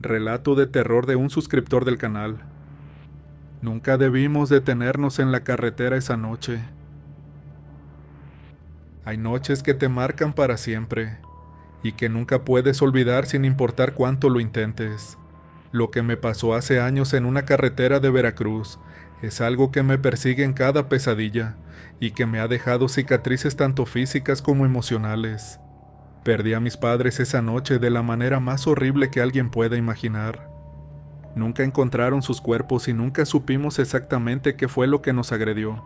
Relato de terror de un suscriptor del canal. Nunca debimos detenernos en la carretera esa noche. Hay noches que te marcan para siempre y que nunca puedes olvidar sin importar cuánto lo intentes. Lo que me pasó hace años en una carretera de Veracruz es algo que me persigue en cada pesadilla y que me ha dejado cicatrices tanto físicas como emocionales. Perdí a mis padres esa noche de la manera más horrible que alguien pueda imaginar. Nunca encontraron sus cuerpos y nunca supimos exactamente qué fue lo que nos agredió.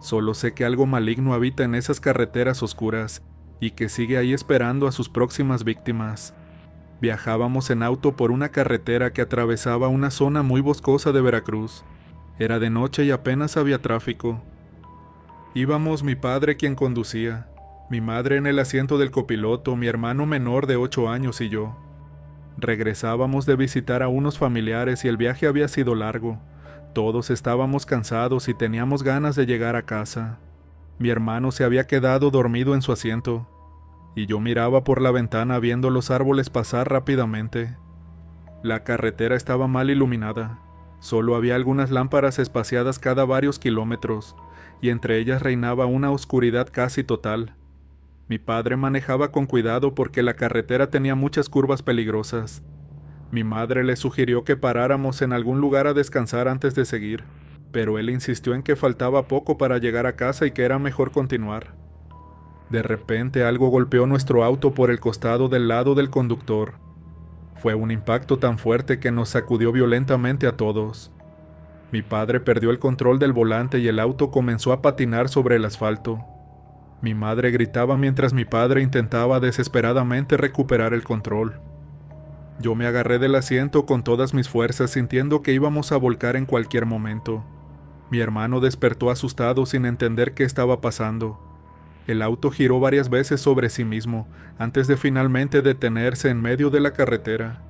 Solo sé que algo maligno habita en esas carreteras oscuras y que sigue ahí esperando a sus próximas víctimas. Viajábamos en auto por una carretera que atravesaba una zona muy boscosa de Veracruz. Era de noche y apenas había tráfico. Íbamos mi padre quien conducía, mi madre en el asiento del copiloto, mi hermano menor de 8 años y yo. Regresábamos de visitar a unos familiares y el viaje había sido largo. Todos estábamos cansados y teníamos ganas de llegar a casa. Mi hermano se había quedado dormido en su asiento, y yo miraba por la ventana viendo los árboles pasar rápidamente. La carretera estaba mal iluminada. Solo había algunas lámparas espaciadas cada varios kilómetros, y entre ellas reinaba una oscuridad casi total. Mi padre manejaba con cuidado porque la carretera tenía muchas curvas peligrosas. Mi madre le sugirió que paráramos en algún lugar a descansar antes de seguir, pero él insistió en que faltaba poco para llegar a casa y que era mejor continuar. De repente algo golpeó nuestro auto por el costado del lado del conductor. Fue un impacto tan fuerte que nos sacudió violentamente a todos. Mi padre perdió el control del volante y el auto comenzó a patinar sobre el asfalto. Mi madre gritaba mientras mi padre intentaba desesperadamente recuperar el control. Yo me agarré del asiento con todas mis fuerzas sintiendo que íbamos a volcar en cualquier momento. Mi hermano despertó asustado sin entender qué estaba pasando. El auto giró varias veces sobre sí mismo antes de finalmente detenerse en medio de la carretera.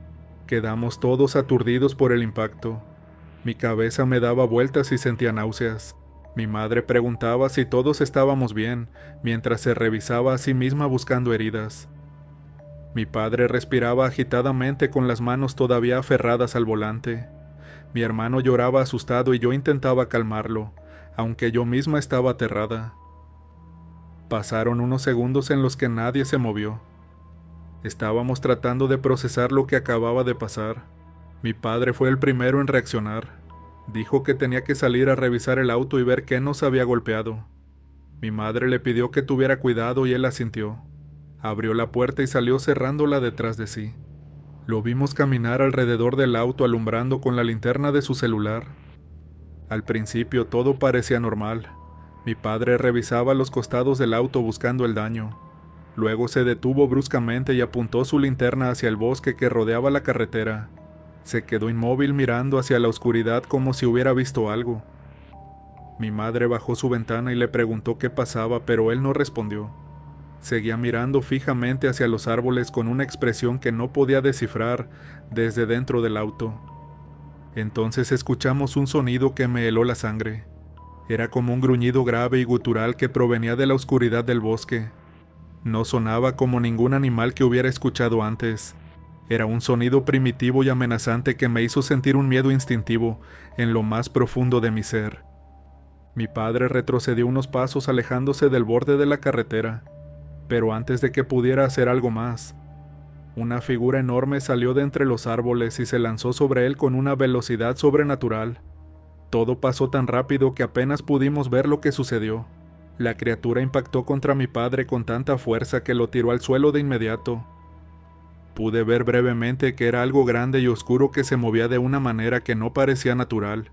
Quedamos todos aturdidos por el impacto. Mi cabeza me daba vueltas y sentía náuseas. Mi madre preguntaba si todos estábamos bien, mientras se revisaba a sí misma buscando heridas. Mi padre respiraba agitadamente con las manos todavía aferradas al volante. Mi hermano lloraba asustado y yo intentaba calmarlo, aunque yo misma estaba aterrada. Pasaron unos segundos en los que nadie se movió. Estábamos tratando de procesar lo que acababa de pasar. Mi padre fue el primero en reaccionar. Dijo que tenía que salir a revisar el auto y ver qué nos había golpeado. Mi madre le pidió que tuviera cuidado y él asintió. Abrió la puerta y salió cerrándola detrás de sí. Lo vimos caminar alrededor del auto alumbrando con la linterna de su celular. Al principio todo parecía normal. Mi padre revisaba los costados del auto buscando el daño. Luego se detuvo bruscamente y apuntó su linterna hacia el bosque que rodeaba la carretera. Se quedó inmóvil mirando hacia la oscuridad como si hubiera visto algo. Mi madre bajó su ventana y le preguntó qué pasaba, pero él no respondió. Seguía mirando fijamente hacia los árboles con una expresión que no podía descifrar desde dentro del auto. Entonces escuchamos un sonido que me heló la sangre. Era como un gruñido grave y gutural que provenía de la oscuridad del bosque. No sonaba como ningún animal que hubiera escuchado antes. Era un sonido primitivo y amenazante que me hizo sentir un miedo instintivo en lo más profundo de mi ser. Mi padre retrocedió unos pasos alejándose del borde de la carretera, pero antes de que pudiera hacer algo más, una figura enorme salió de entre los árboles y se lanzó sobre él con una velocidad sobrenatural. Todo pasó tan rápido que apenas pudimos ver lo que sucedió. La criatura impactó contra mi padre con tanta fuerza que lo tiró al suelo de inmediato. Pude ver brevemente que era algo grande y oscuro que se movía de una manera que no parecía natural.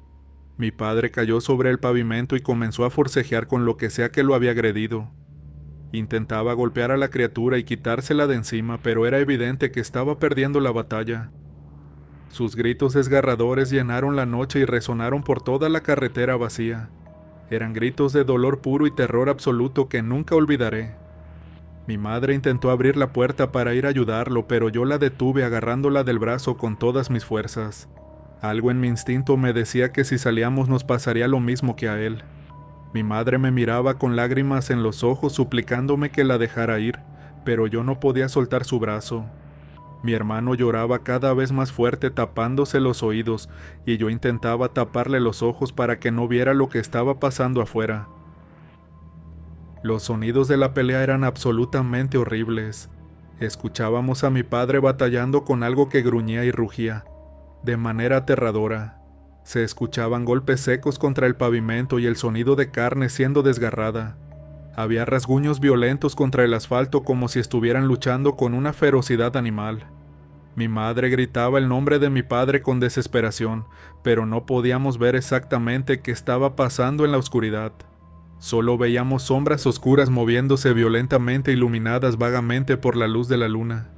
Mi padre cayó sobre el pavimento y comenzó a forcejear con lo que sea que lo había agredido. Intentaba golpear a la criatura y quitársela de encima, pero era evidente que estaba perdiendo la batalla. Sus gritos desgarradores llenaron la noche y resonaron por toda la carretera vacía. Eran gritos de dolor puro y terror absoluto que nunca olvidaré. Mi madre intentó abrir la puerta para ir a ayudarlo, pero yo la detuve agarrándola del brazo con todas mis fuerzas. Algo en mi instinto me decía que si salíamos nos pasaría lo mismo que a él. Mi madre me miraba con lágrimas en los ojos suplicándome que la dejara ir, pero yo no podía soltar su brazo. Mi hermano lloraba cada vez más fuerte tapándose los oídos y yo intentaba taparle los ojos para que no viera lo que estaba pasando afuera. Los sonidos de la pelea eran absolutamente horribles. Escuchábamos a mi padre batallando con algo que gruñía y rugía, de manera aterradora. Se escuchaban golpes secos contra el pavimento y el sonido de carne siendo desgarrada. Había rasguños violentos contra el asfalto como si estuvieran luchando con una ferocidad animal. Mi madre gritaba el nombre de mi padre con desesperación, pero no podíamos ver exactamente qué estaba pasando en la oscuridad. Solo veíamos sombras oscuras moviéndose violentamente iluminadas vagamente por la luz de la luna.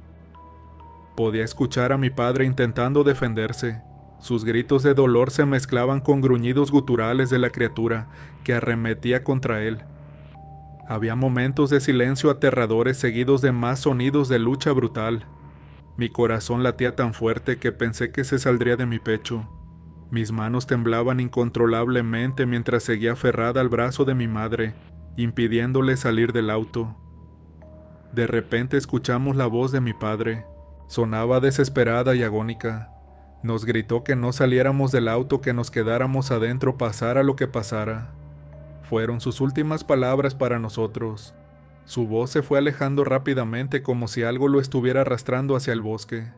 Podía escuchar a mi padre intentando defenderse. Sus gritos de dolor se mezclaban con gruñidos guturales de la criatura que arremetía contra él. Había momentos de silencio aterradores seguidos de más sonidos de lucha brutal. Mi corazón latía tan fuerte que pensé que se saldría de mi pecho. Mis manos temblaban incontrolablemente mientras seguía aferrada al brazo de mi madre, impidiéndole salir del auto. De repente escuchamos la voz de mi padre. Sonaba desesperada y agónica. Nos gritó que no saliéramos del auto, que nos quedáramos adentro pasara lo que pasara. Fueron sus últimas palabras para nosotros. Su voz se fue alejando rápidamente como si algo lo estuviera arrastrando hacia el bosque.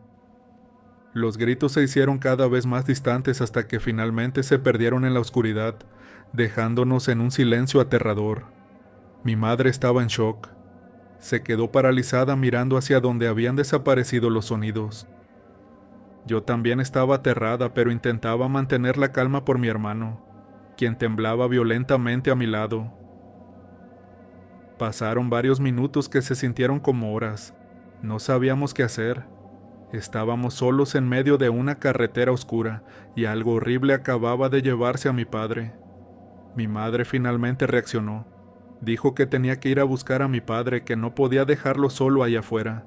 Los gritos se hicieron cada vez más distantes hasta que finalmente se perdieron en la oscuridad, dejándonos en un silencio aterrador. Mi madre estaba en shock. Se quedó paralizada mirando hacia donde habían desaparecido los sonidos. Yo también estaba aterrada, pero intentaba mantener la calma por mi hermano, quien temblaba violentamente a mi lado. Pasaron varios minutos que se sintieron como horas. No sabíamos qué hacer. Estábamos solos en medio de una carretera oscura y algo horrible acababa de llevarse a mi padre. Mi madre finalmente reaccionó. Dijo que tenía que ir a buscar a mi padre, que no podía dejarlo solo allá afuera.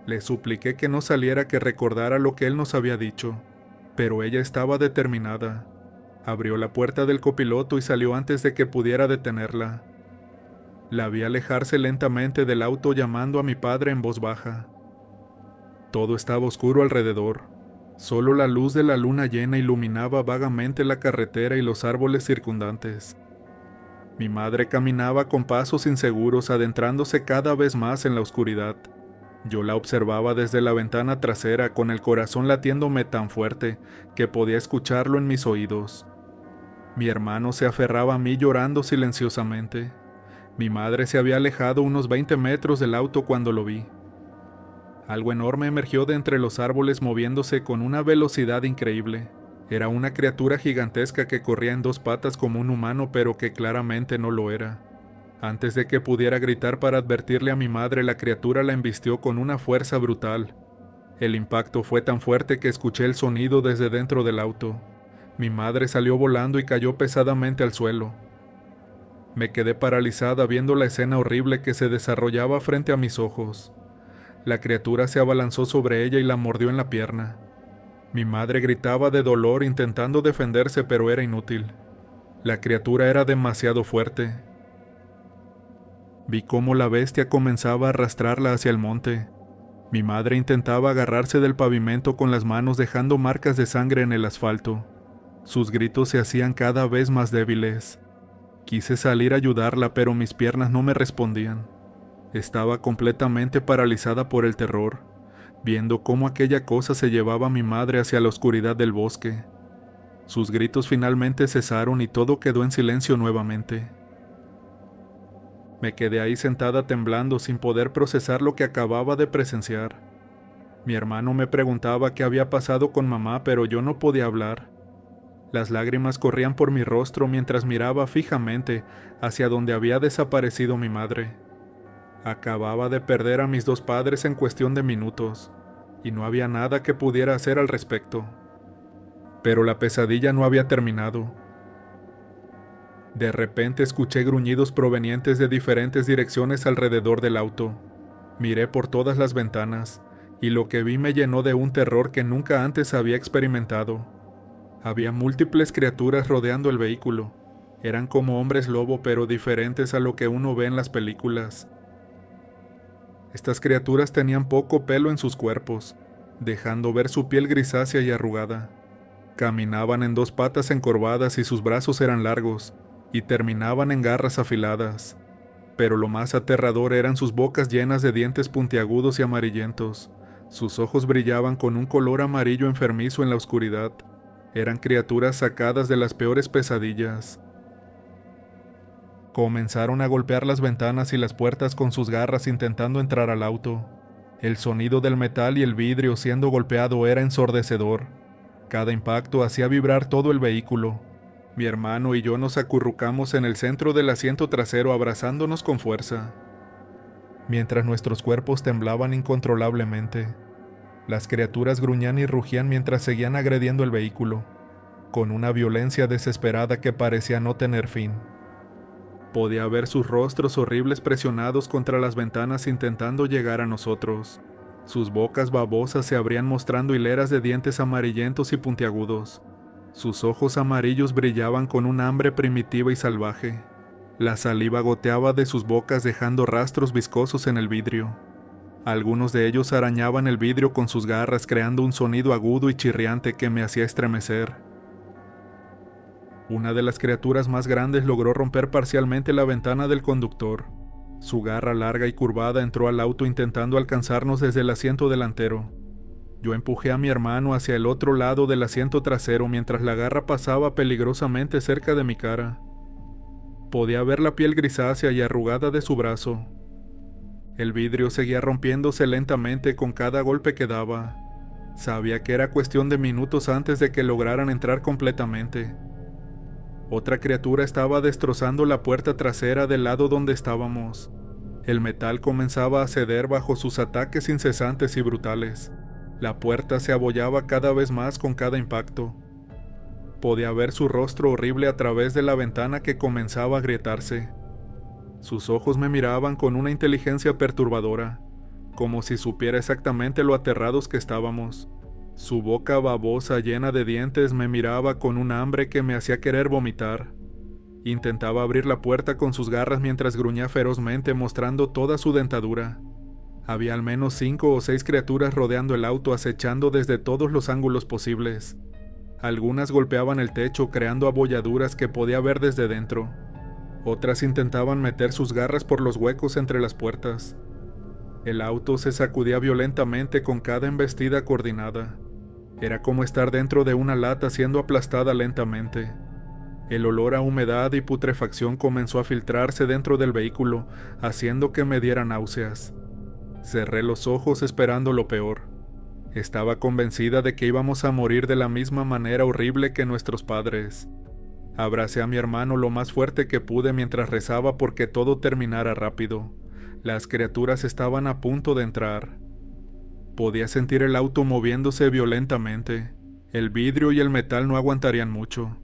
Le supliqué que no saliera, que recordara lo que él nos había dicho, pero ella estaba determinada. Abrió la puerta del copiloto y salió antes de que pudiera detenerla. La vi alejarse lentamente del auto llamando a mi padre en voz baja. Todo estaba oscuro alrededor. Solo la luz de la luna llena iluminaba vagamente la carretera y los árboles circundantes. Mi madre caminaba con pasos inseguros, adentrándose cada vez más en la oscuridad. Yo la observaba desde la ventana trasera, con el corazón latiéndome tan fuerte que podía escucharlo en mis oídos. Mi hermano se aferraba a mí llorando silenciosamente. Mi madre se había alejado unos 20 metros del auto cuando lo vi. Algo enorme emergió de entre los árboles moviéndose con una velocidad increíble. Era una criatura gigantesca que corría en dos patas como un humano, pero que claramente no lo era. Antes de que pudiera gritar para advertirle a mi madre, la criatura la embistió con una fuerza brutal. El impacto fue tan fuerte que escuché el sonido desde dentro del auto. Mi madre salió volando y cayó pesadamente al suelo. Me quedé paralizada viendo la escena horrible que se desarrollaba frente a mis ojos. La criatura se abalanzó sobre ella y la mordió en la pierna. Mi madre gritaba de dolor intentando defenderse, pero era inútil. La criatura era demasiado fuerte. Vi cómo la bestia comenzaba a arrastrarla hacia el monte. Mi madre intentaba agarrarse del pavimento con las manos, dejando marcas de sangre en el asfalto. Sus gritos se hacían cada vez más débiles. Quise salir a ayudarla, pero mis piernas no me respondían. Estaba completamente paralizada por el terror, viendo cómo aquella cosa se llevaba a mi madre hacia la oscuridad del bosque. Sus gritos finalmente cesaron y todo quedó en silencio nuevamente. Me quedé ahí sentada temblando sin poder procesar lo que acababa de presenciar. Mi hermano me preguntaba qué había pasado con mamá, pero yo no podía hablar. Las lágrimas corrían por mi rostro mientras miraba fijamente hacia donde había desaparecido mi madre. Acababa de perder a mis dos padres en cuestión de minutos, y no había nada que pudiera hacer al respecto. Pero la pesadilla no había terminado. De repente escuché gruñidos provenientes de diferentes direcciones alrededor del auto. Miré por todas las ventanas, y lo que vi me llenó de un terror que nunca antes había experimentado. Había múltiples criaturas rodeando el vehículo. Eran como hombres lobo, pero diferentes a lo que uno ve en las películas. Estas criaturas tenían poco pelo en sus cuerpos, dejando ver su piel grisácea y arrugada. Caminaban en dos patas encorvadas y sus brazos eran largos, y terminaban en garras afiladas. Pero lo más aterrador eran sus bocas llenas de dientes puntiagudos y amarillentos. Sus ojos brillaban con un color amarillo enfermizo en la oscuridad. Eran criaturas sacadas de las peores pesadillas. Comenzaron a golpear las ventanas y las puertas con sus garras intentando entrar al auto. El sonido del metal y el vidrio siendo golpeado era ensordecedor. Cada impacto hacía vibrar todo el vehículo. Mi hermano y yo nos acurrucamos en el centro del asiento trasero abrazándonos con fuerza, mientras nuestros cuerpos temblaban incontrolablemente. Las criaturas gruñían y rugían mientras seguían agrediendo el vehículo, con una violencia desesperada que parecía no tener fin. Podía ver sus rostros horribles presionados contra las ventanas intentando llegar a nosotros. Sus bocas babosas se abrían mostrando hileras de dientes amarillentos y puntiagudos. Sus ojos amarillos brillaban con un hambre primitiva y salvaje. La saliva goteaba de sus bocas dejando rastros viscosos en el vidrio. Algunos de ellos arañaban el vidrio con sus garras creando un sonido agudo y chirriante que me hacía estremecer. Una de las criaturas más grandes logró romper parcialmente la ventana del conductor. Su garra larga y curvada entró al auto intentando alcanzarnos desde el asiento delantero. Yo empujé a mi hermano hacia el otro lado del asiento trasero mientras la garra pasaba peligrosamente cerca de mi cara. Podía ver la piel grisácea y arrugada de su brazo. El vidrio seguía rompiéndose lentamente con cada golpe que daba. Sabía que era cuestión de minutos antes de que lograran entrar completamente. Otra criatura estaba destrozando la puerta trasera del lado donde estábamos. El metal comenzaba a ceder bajo sus ataques incesantes y brutales. La puerta se abollaba cada vez más con cada impacto. Podía ver su rostro horrible a través de la ventana que comenzaba a agrietarse. Sus ojos me miraban con una inteligencia perturbadora, como si supiera exactamente lo aterrados que estábamos. Su boca babosa llena de dientes me miraba con un hambre que me hacía querer vomitar. Intentaba abrir la puerta con sus garras mientras gruñía ferozmente mostrando toda su dentadura. Había al menos 5 o 6 criaturas rodeando el auto acechando desde todos los ángulos posibles. Algunas golpeaban el techo creando abolladuras que podía ver desde dentro. Otras intentaban meter sus garras por los huecos entre las puertas. El auto se sacudía violentamente con cada embestida coordinada. Era como estar dentro de una lata siendo aplastada lentamente. El olor a humedad y putrefacción comenzó a filtrarse dentro del vehículo, haciendo que me diera náuseas. Cerré los ojos esperando lo peor. Estaba convencida de que íbamos a morir de la misma manera horrible que nuestros padres. Abracé a mi hermano lo más fuerte que pude mientras rezaba porque todo terminara rápido. Las criaturas estaban a punto de entrar. Podía sentir el auto moviéndose violentamente. El vidrio y el metal no aguantarían mucho.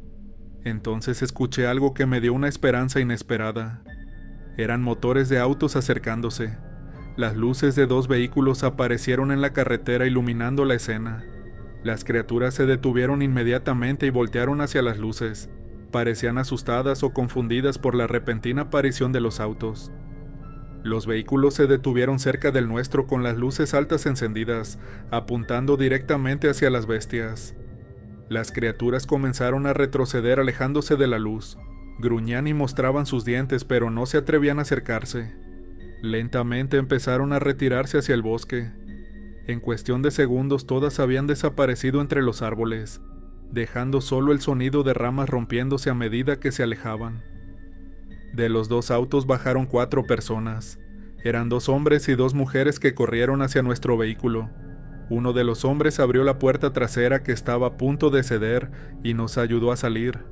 Entonces escuché algo que me dio una esperanza inesperada. Eran motores de autos acercándose. Las luces de 2 vehículos aparecieron en la carretera iluminando la escena. Las criaturas se detuvieron inmediatamente y voltearon hacia las luces. Parecían asustadas o confundidas por la repentina aparición de los autos. Los vehículos se detuvieron cerca del nuestro con las luces altas encendidas, apuntando directamente hacia las bestias. Las criaturas comenzaron a retroceder alejándose de la luz. Gruñían y mostraban sus dientes, pero no se atrevían a acercarse. Lentamente empezaron a retirarse hacia el bosque. En cuestión de segundos todas habían desaparecido entre los árboles, dejando solo el sonido de ramas rompiéndose a medida que se alejaban. De los 2 autos bajaron 4 personas. Eran 2 hombres y 2 mujeres que corrieron hacia nuestro vehículo. Uno de los hombres abrió la puerta trasera que estaba a punto de ceder y nos ayudó a salir.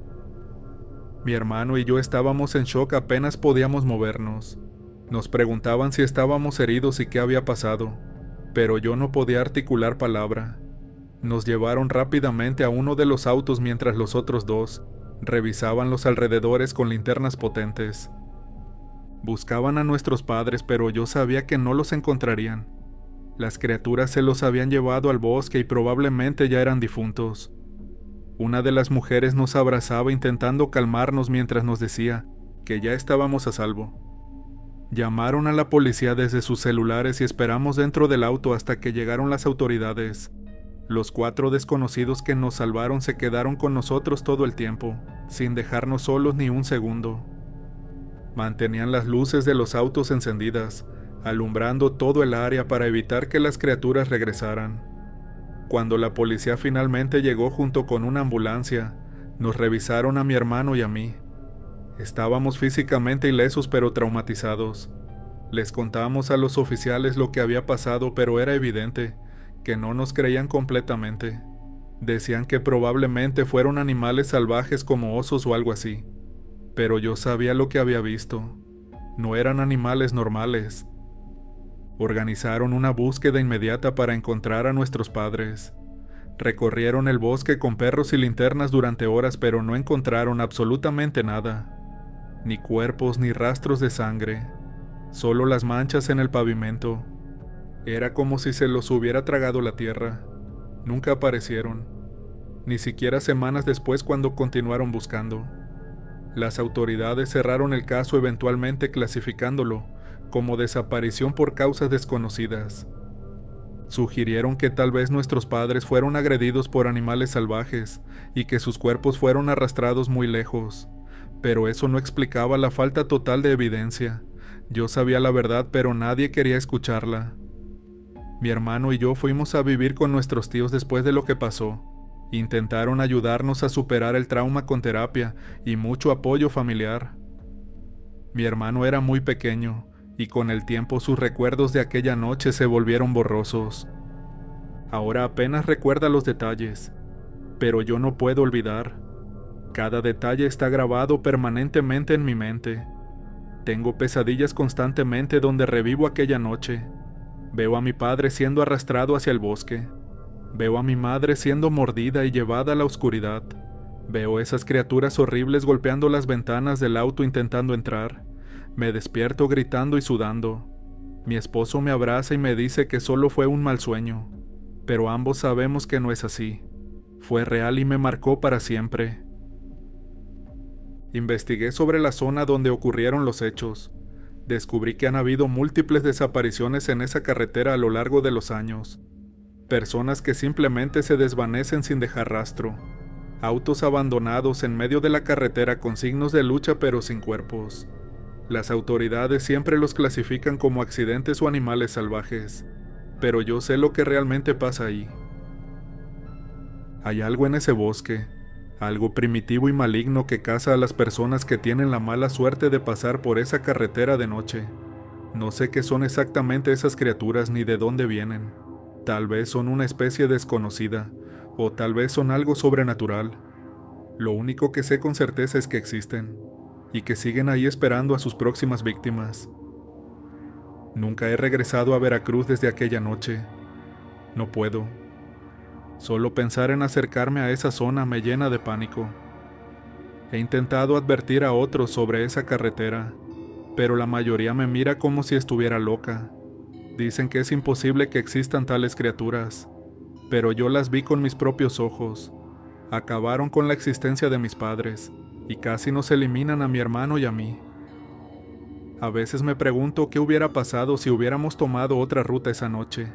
Mi hermano y yo estábamos en shock, apenas podíamos movernos. Nos preguntaban si estábamos heridos y qué había pasado, pero yo no podía articular palabra. Nos llevaron rápidamente a uno de los autos mientras los otros 2 revisaban los alrededores con linternas potentes. Buscaban a nuestros padres, pero yo sabía que no los encontrarían. Las criaturas se los habían llevado al bosque y probablemente ya eran difuntos. Una de las mujeres nos abrazaba intentando calmarnos mientras nos decía que ya estábamos a salvo. Llamaron a la policía desde sus celulares y esperamos dentro del auto hasta que llegaron las autoridades. Los 4 desconocidos que nos salvaron se quedaron con nosotros todo el tiempo, sin dejarnos solos ni un segundo. Mantenían las luces de los autos encendidas, alumbrando todo el área para evitar que las criaturas regresaran. Cuando la policía finalmente llegó junto con una ambulancia, nos revisaron a mi hermano y a mí. Estábamos físicamente ilesos pero traumatizados. Les contábamos a los oficiales lo que había pasado, pero era evidente que no nos creían completamente. Decían que probablemente fueron animales salvajes como osos o algo así. Pero yo sabía lo que había visto. No eran animales normales. Organizaron una búsqueda inmediata para encontrar a nuestros padres. Recorrieron el bosque con perros y linternas durante horas, pero no encontraron absolutamente nada. Ni cuerpos ni rastros de sangre. Solo las manchas en el pavimento. Era como si se los hubiera tragado la tierra. Nunca aparecieron. Ni siquiera semanas después cuando continuaron buscando. Las autoridades cerraron el caso, eventualmente clasificándolo como desaparición por causas desconocidas. Sugirieron que tal vez nuestros padres fueron agredidos por animales salvajes y que sus cuerpos fueron arrastrados muy lejos, pero eso no explicaba la falta total de evidencia. Yo sabía la verdad, pero nadie quería escucharla. Mi hermano y yo fuimos a vivir con nuestros tíos después de lo que pasó. Intentaron ayudarnos a superar el trauma con terapia y mucho apoyo familiar. Mi hermano era muy pequeño, y con el tiempo sus recuerdos de aquella noche se volvieron borrosos. Ahora apenas recuerda los detalles, pero yo no puedo olvidar. Cada detalle está grabado permanentemente en mi mente. Tengo pesadillas constantemente donde revivo aquella noche. Veo a mi padre siendo arrastrado hacia el bosque. Veo a mi madre siendo mordida y llevada a la oscuridad. Veo esas criaturas horribles golpeando las ventanas del auto intentando entrar. Me despierto gritando y sudando. Mi esposo me abraza y me dice que solo fue un mal sueño, pero ambos sabemos que no es así. Fue real y me marcó para siempre. Investigué sobre la zona donde ocurrieron los hechos. Descubrí que han habido múltiples desapariciones en esa carretera a lo largo de los años. Personas que simplemente se desvanecen sin dejar rastro. Autos abandonados en medio de la carretera con signos de lucha pero sin cuerpos. Las autoridades siempre los clasifican como accidentes o animales salvajes, pero yo sé lo que realmente pasa ahí. Hay algo en ese bosque, algo primitivo y maligno que caza a las personas que tienen la mala suerte de pasar por esa carretera de noche. No sé qué son exactamente esas criaturas ni de dónde vienen. Tal vez son una especie desconocida, o tal vez son algo sobrenatural. Lo único que sé con certeza es que existen, y que siguen ahí esperando a sus próximas víctimas. Nunca he regresado a Veracruz desde aquella noche. No puedo. Solo pensar en acercarme a esa zona me llena de pánico. He intentado advertir a otros sobre esa carretera, pero la mayoría me mira como si estuviera loca. Dicen que es imposible que existan tales criaturas, pero yo las vi con mis propios ojos. Acabaron con la existencia de mis padres, y casi nos eliminan a mi hermano y a mí. A veces me pregunto qué hubiera pasado si hubiéramos tomado otra ruta esa noche,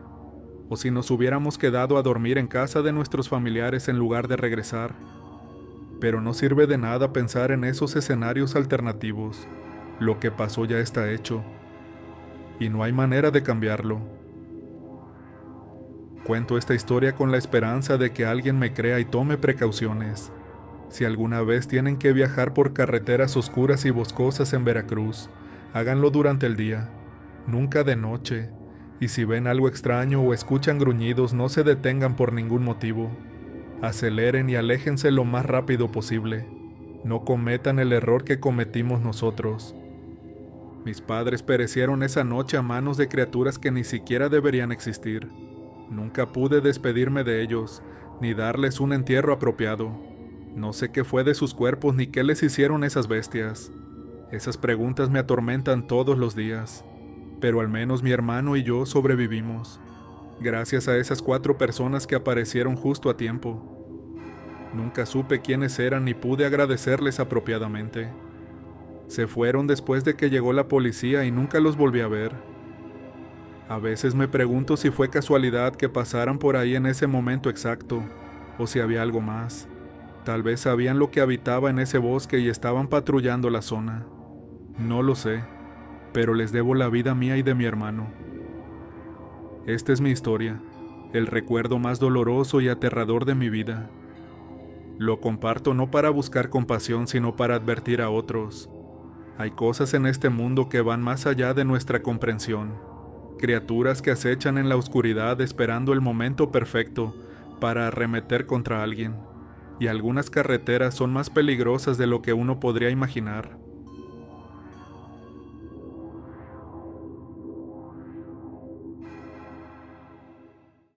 o si nos hubiéramos quedado a dormir en casa de nuestros familiares en lugar de regresar. Pero no sirve de nada pensar en esos escenarios alternativos. Lo que pasó ya está hecho, y no hay manera de cambiarlo. Cuento esta historia con la esperanza de que alguien me crea y tome precauciones. Si alguna vez tienen que viajar por carreteras oscuras y boscosas en Veracruz, háganlo durante el día, nunca de noche, y si ven algo extraño o escuchan gruñidos, no se detengan por ningún motivo. Aceleren y aléjense lo más rápido posible. No cometan el error que cometimos nosotros. Mis padres perecieron esa noche a manos de criaturas que ni siquiera deberían existir. Nunca pude despedirme de ellos, ni darles un entierro apropiado. No sé qué fue de sus cuerpos ni qué les hicieron esas bestias. Esas preguntas me atormentan todos los días, pero al menos mi hermano y yo sobrevivimos, gracias a esas 4 personas que aparecieron justo a tiempo. Nunca supe quiénes eran ni pude agradecerles apropiadamente. Se fueron después de que llegó la policía y nunca los volví a ver. A veces me pregunto si fue casualidad que pasaran por ahí en ese momento exacto, o si había algo más. Tal vez sabían lo que habitaba en ese bosque y estaban patrullando la zona. No lo sé, pero les debo la vida mía y de mi hermano. Esta es mi historia, el recuerdo más doloroso y aterrador de mi vida. Lo comparto no para buscar compasión, sino para advertir a otros. Hay cosas en este mundo que van más allá de nuestra comprensión. Criaturas que acechan en la oscuridad esperando el momento perfecto para arremeter contra alguien. Y algunas carreteras son más peligrosas de lo que uno podría imaginar.